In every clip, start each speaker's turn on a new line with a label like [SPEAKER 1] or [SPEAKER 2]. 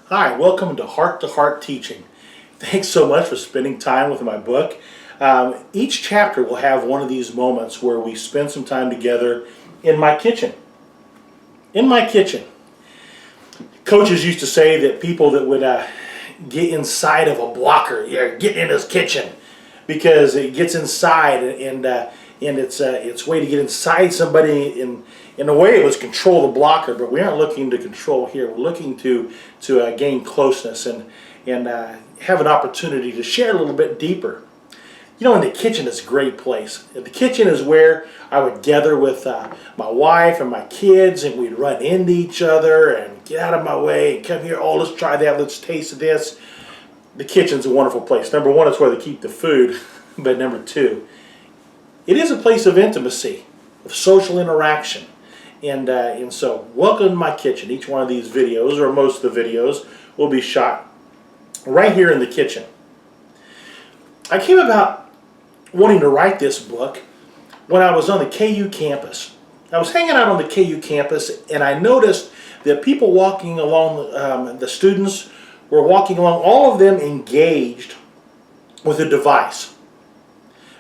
[SPEAKER 1] Hi, welcome to Heart Teaching. Thanks so much for spending time with my book. Each chapter will have one of these moments where we spend some time together in my kitchen. In my kitchen. Coaches used to say that people that would get inside of a blocker, yeah, get in his kitchen, because it gets inside and it's way to get inside somebody. In a way, it was control the blocker, but we aren't looking to control here. We're looking to gain closeness and have an opportunity to share a little bit deeper. You know, in the kitchen is a great place. The kitchen is where I would gather with my wife and my kids, and we'd run into each other and get out of my way and come here. Oh, let's try that. Let's taste this. The kitchen's a wonderful place. Number one, it's where they keep the food. But number two, it is a place of intimacy, of social interaction. And so, welcome to my kitchen. Each one of these videos, or most of the videos, will be shot right here in the kitchen. I came about wanting to write this book when I was on the KU campus. I was hanging out on the KU campus, and I noticed that people walking along, the students were walking along, all of them engaged with a device.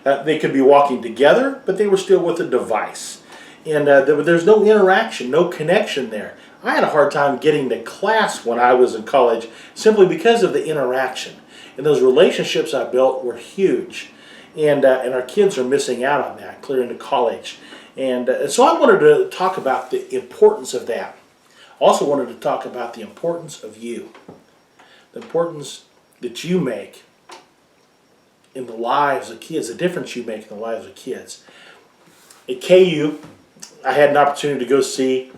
[SPEAKER 1] They could be walking together, but they were still with a device. And there's no interaction, no connection there. I had a hard time getting to class when I was in college simply because of the interaction. And those relationships I built were huge. And our kids are missing out on that, clear into college. And so I wanted to talk about the importance of that. Also wanted to talk about the importance of you. The importance that you make in the lives of kids, the difference you make in the lives of kids. At KU, I had an opportunity to go see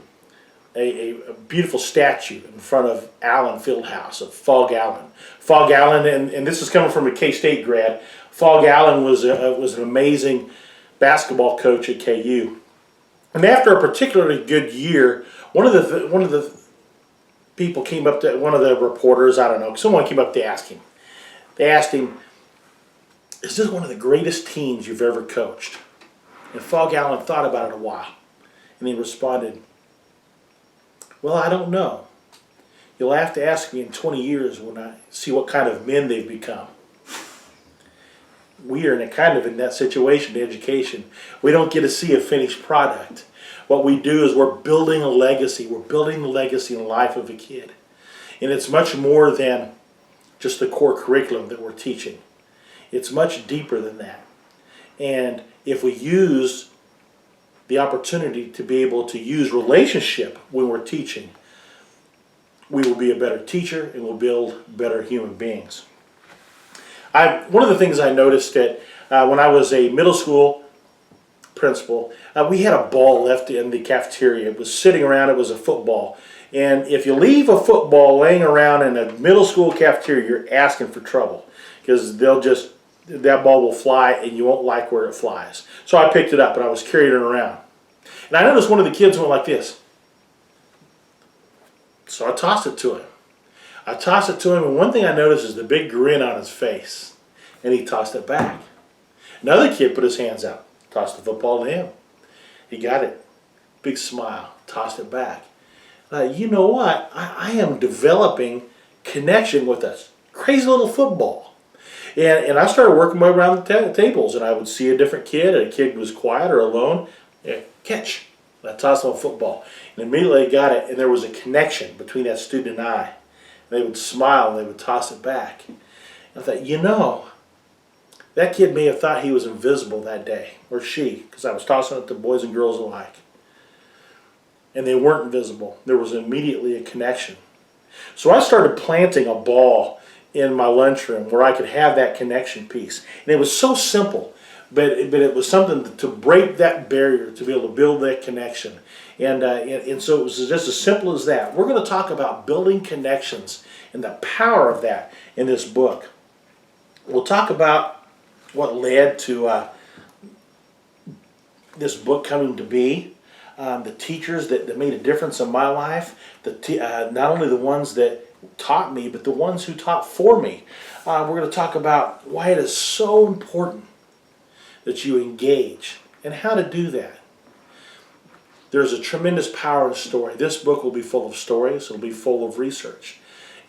[SPEAKER 1] a beautiful statue in front of Allen Fieldhouse of Fog Allen. Fog Allen, and this is coming from a K-State grad. Fog Allen was an amazing basketball coach at KU. And after a particularly good year, one of the people came up to one of the reporters, I don't know, someone came up to ask him. They asked him, "Is this one of the greatest teams you've ever coached?" And Fog Allen thought about it a while, and he responded, "Well, I don't know. You'll have to ask me in 20 years when I see what kind of men they've become." We are in that situation in education. We don't get to see a finished product. What we do is we're building a legacy. We're building the legacy in the life of a kid. And it's much more than just the core curriculum that we're teaching. It's much deeper than that. And if we use the opportunity to be able to use relationship when we're teaching, we will be a better teacher and we'll build better human beings. One of the things I noticed that when I was a middle school principal, we had a ball left in the cafeteria. It was sitting around, it was a football. And if you leave a football laying around in a middle school cafeteria, you're asking for trouble, because that ball will fly and you won't like where it flies. So I picked it up and I was carrying it around. And I noticed one of the kids went like this. So I tossed it to him. And one thing I noticed is the big grin on his face. And he tossed it back. Another kid put his hands out, tossed the football to him. He got it. Big smile, tossed it back. You know what? I am developing connection with a crazy little football. And I started working my way around the tables, and I would see a different kid, and a kid was quiet or alone. Yeah, catch. And I tossed him a football. And immediately I got it, and there was a connection between that student and I. They would smile and they would toss it back. And I thought, you know, that kid may have thought he was invisible that day, or she, because I was tossing it to boys and girls alike. And they weren't invisible. There was immediately a connection. So I started planting a ball in my lunchroom where I could have that connection piece. And it was so simple, but it was something to break that barrier, to be able to build that connection. And so it was just as simple as that. We're going to talk about building connections and the power of that in this book. We'll talk about what led to this book coming to be, the teachers that made a difference in my life, not only the ones that taught me, but the ones who taught for me. We're going to talk about why it is so important that you engage and how to do that. There's a tremendous power in story. This book will be full of stories. It'll be full of research.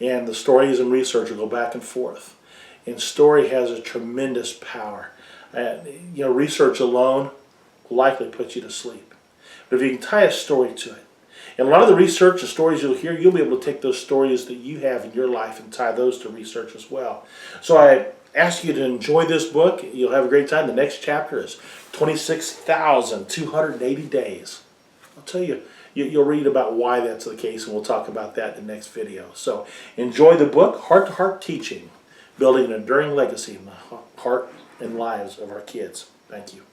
[SPEAKER 1] And the stories and research will go back and forth. And story has a tremendous power. Research alone will likely put you to sleep. But if you can tie a story to it, and a lot of the research and stories you'll hear, you'll be able to take those stories that you have in your life and tie those to research as well. So I ask you to enjoy this book. You'll have a great time. The next chapter is 26,280 days. I'll tell you, you'll read about why that's the case, and we'll talk about that in the next video. So enjoy the book, Heart to Heart Teaching, Building an Enduring Legacy in the Heart and Lives of Our Kids. Thank you.